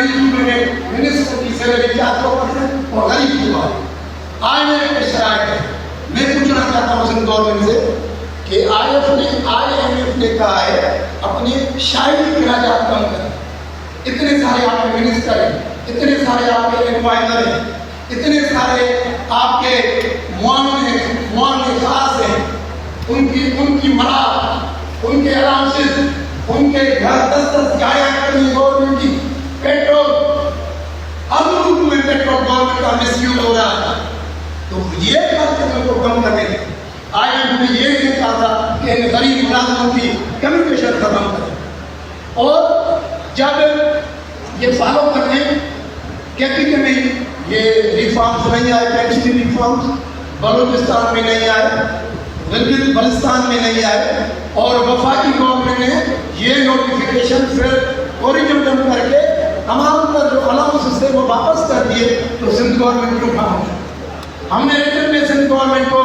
गरीब सूबे में मिनिस्टर की सैलरी 400% और गरीब सूबा। आज मेरे शरायत है, मैं पूछना चाहता हूँ सिंध गवर्नमेंट से कि IMF ने कहा है अपनी शायरी के इखराजात कम करें। इतने सारे आपके मिनिस्टर हैं, इतने सारे आपके एडवाइजर हैं, इतने सारे आपके मुआवने खास हैं, उनकी मराहत, उनके अलाउंसेस, उनके घर 10-10 जाया करनी गवर्नमेंट की। पेट्रोल हर रूप में पेट्रोल गवर्नमेंट का मिसयूज हो रहा है, तो ये खर्च को कम करने IMF ने ये नहीं कहा था कि इन गरीब मुलाजमों की कम्युनिकेशन खत्म करें। और जब ये फॉलो करने कैपिटल में ये रिफॉर्म्स नहीं आए, पेंशन रिफॉर्म्स बलूचिस्तान में नहीं आए, गिलगित बल्तिस्तान में नहीं आए, और वफाकी गवर्नमेंट ने ये नोटिफिकेशन फिर ओरिजिनल करके तमाम जो अलाउंस थे वो वापस कर दिए, तो सिंध गवर्नमेंट क्यों खामोश? हमने रिटर्न में सिंध गवर्नमेंट को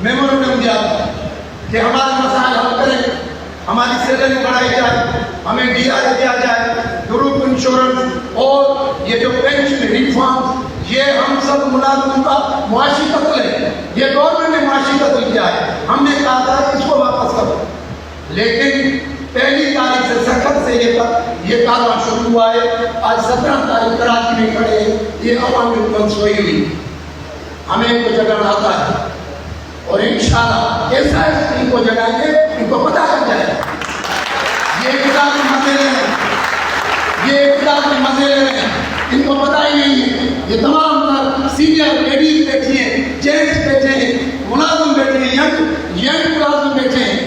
मेमोरेंडम दिया था कि हमारे मसाइल हल करें, हमारी सैलरी बढ़ाई जाए, हमें DRA दिया जाए, ग्रुप इंश्योरेंस और ये जो पेंशन रिफॉर्म, ये हम सब मुलाजमों का मुआशी कत्ल है। ये गवर्नमेंट ने मुआशी कत्ल किया है। हमने कहा था इसको वापस करो, लेकिन पहली तारीख से सख्त से ये कारवां शुरू हुआ है। आज 17 तारीख कराची में खड़े हैं, ये अवामी मनसूई हुई, हमें इनको जगाना आता है और इंशाअल्लाह ऐसा इनको जगाएंगे, इनको पता लग जाएगा ये इक़्तिदार के मसले हैं, ये इक़्तिदार के मसले हैं, इनको पता ही नहीं है। ये तमाम सीनियर लेडीज बैठी हैं, जेंट्स बैठे हैं, मुलाजिम बैठे हैं, यंग मुलाजिम बैठे हैं।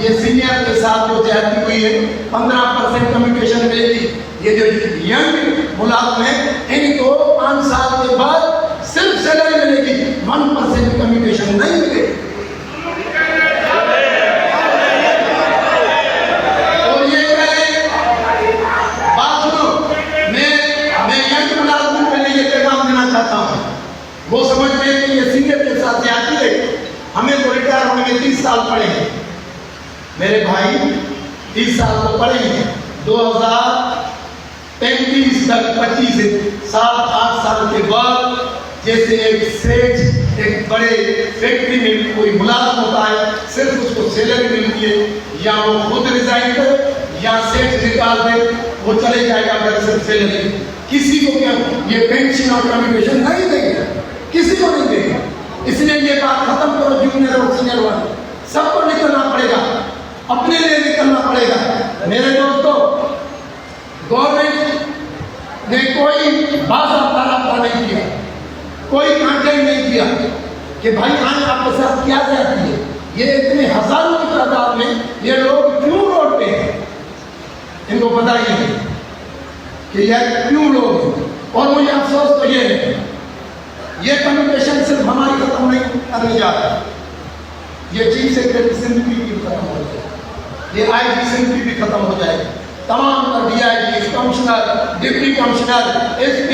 ये सीनियर के साथ जो ज्यादती हुई है 15% कम्युनिकेशन मिलेगी। ये जो यंग मुलाजिम है इनको 5 साल के बाद सिर्फ सैलरी मिलेगी, 1% कम्युनिकेशन नहीं मिलेगी। और ये बात सुनो, मैं यंग मुलाजिम के लिए ये पैगाम देना चाहता हूँ, वो समझते हैं कि ये सीनियर के साथ ज्यादती है, हमें तो रिटायर होने में 30 साल पड़े हैं। मेरे भाई 30 साल तो पड़े हैं, 2035 तक 7-8 साल के बाद जैसे एक सेठ एक बड़े फैक्ट्री में कोई मुलाजिम होता है, सिर्फ उसको सैलरी मिलती है, या वो खुद रिजाइन करे या सेठ निकाल दे, वो चले जाएगा अगर सिर्फ सैलरी। किसी को क्या ये पेंशन और कम्युनिकेशन नहीं देगा, किसी को नहीं देगा। इसलिए ये बात खत्म करो, जूनियर और सीनियर वाले सबको निकलना पड़ेगा, अपने लिए निकलना पड़ेगा। मेरे दोस्तों, गवर्नमेंट ने कोई बाज़ाब्ता नहीं किया, कोई कंटेंट नहीं किया कि भाई आज आपके साथ क्या जाती है। ये इतने हजारों की तादाद में ये लोग क्यों रोड पे हैं, इनको पता ही नहीं कि यह क्यों लोग हैं। और मुझे अफसोस तो ये है, ये कम्युनिकेशन सिर्फ हमारी खत्म नहीं करने जा रहा, ये चीफ सेक्रेटरी सिंध की भी खत्म हो जाए, ये IG सिंध की भी खत्म हो जाए, तमाम DIG, commissioner, deputy commissioner, SP,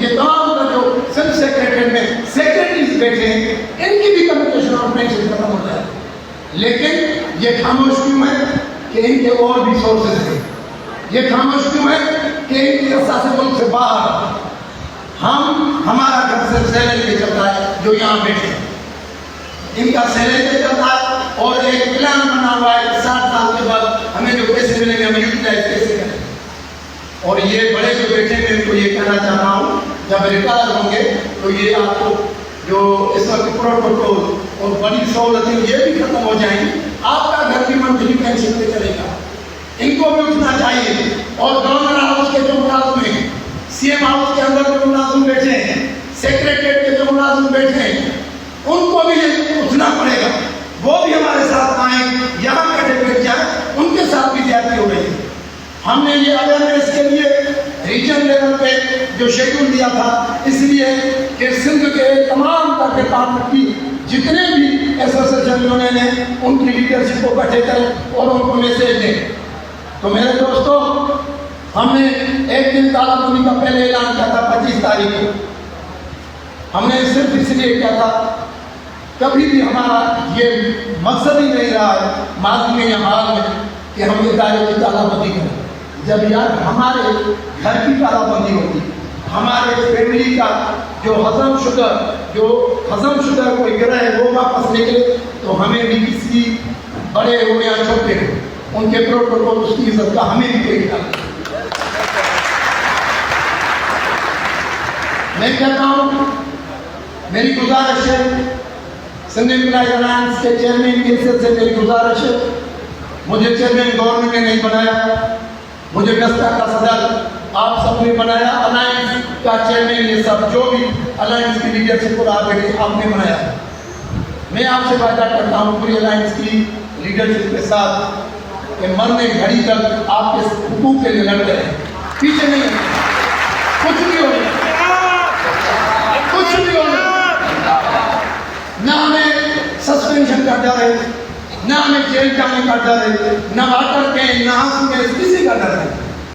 ये तमाम का जो सिंध सेक्रेटरी में सेक्रेटरीज बैठे हैं, इनकी भी कम्युनिकेशन और पेंशन खत्म हो जाए। लेकिन ये खामोश क्यों है कि इनके और भी सोर्सेज हैं। ये खामोश क्यों है कि इनकी असासे मुल्क से बाहर हमारा घर से सैलरी पे चलता है, जो यहाँ बैठे हैं इनका सैलरी पे चलता है, और एक प्लान बना हुआ है 60 साल के बाद हमें जो पैसे मिलेंगे हम यूटिलाइज कैसे करें। और ये बड़े जो बैठे हैं इनको ये कहना चाह रहा हूँ, जब रिटायर होंगे तो ये आपको जो इस वक्त प्रोटोकॉल और बड़ी सहूलतें ये भी खत्म हो जाएंगी, आपका घर भी मंथली पेंशन पे चलेगा। इनको भी उठना चाहिए। और गवर्नर हाउस के जो मुलाजिम हैं, CM हाउस के अंदर जो मुलाजिम बैठे हैं, सेक्रेटरीट के जो मुलाजिम बैठे हैं, उनको भी उठना पड़ेगा, वो भी हमारे साथ आए, यहाँ कटे बैठ जाए, उनके साथ भी ज्यादती हो रही है। हमने ये अवेयरनेस के लिए रीजन लेवल पे जो शेड्यूल दिया था, इसलिए कि सिंध के तमाम डिपार्टमेंट की जितने भी एसोसिएशन यूनियन हैं उनकी लीडरशिप को इकट्ठे करें और उनको मैसेज दें। तो मेरे दोस्तों, हमने एक दिन तालाबंदी का पहले ऐलान किया था 25 तारीख को। हमने सिर्फ इसलिए किया था, कभी भी हमारा ये मकसद ही नहीं रहा है माजी में या हाल में कि हम इदारे की तालाबंदी करें। जब यार हमारे घर की तालाबंदी होती, हमारे फैमिली का जो हजम शुदा कोई गिरा है वो वापस निकले, तो हमें भी किसी बड़े हो या छोटे हो उनके प्रोटोकॉल उसकी इज्जत का हमें भी कोई ख्याल। मैं कहता हूँ, मेरी गुजारिश है, सिंध एम्प्लॉइज अलायंस के चेयरमैन की हैसियत से मेरी गुजारिश है, मुझे चेयरमैन गवर्नमेंट ने नहीं बनाया, मुझे व्यवस्था का सदर आप सबने बनाया, अलायंस का चेयरमैन, ये सब जो भी अलायंस की लीडरशिप पर आप बैठे आपने बनाया। मैं आपसे वादा करता हूँ पूरी अलायंस की लीडरशिप के साथ कि मरने घड़ी तक आपके हुकूक के लिए लड़ते हैं, पीछे नहीं है, कुछ भी हो ना हमें सस्पेंशन का डर है, ना हमें जेल जाने का डर है, ना वाटर के ना किसी का डर है।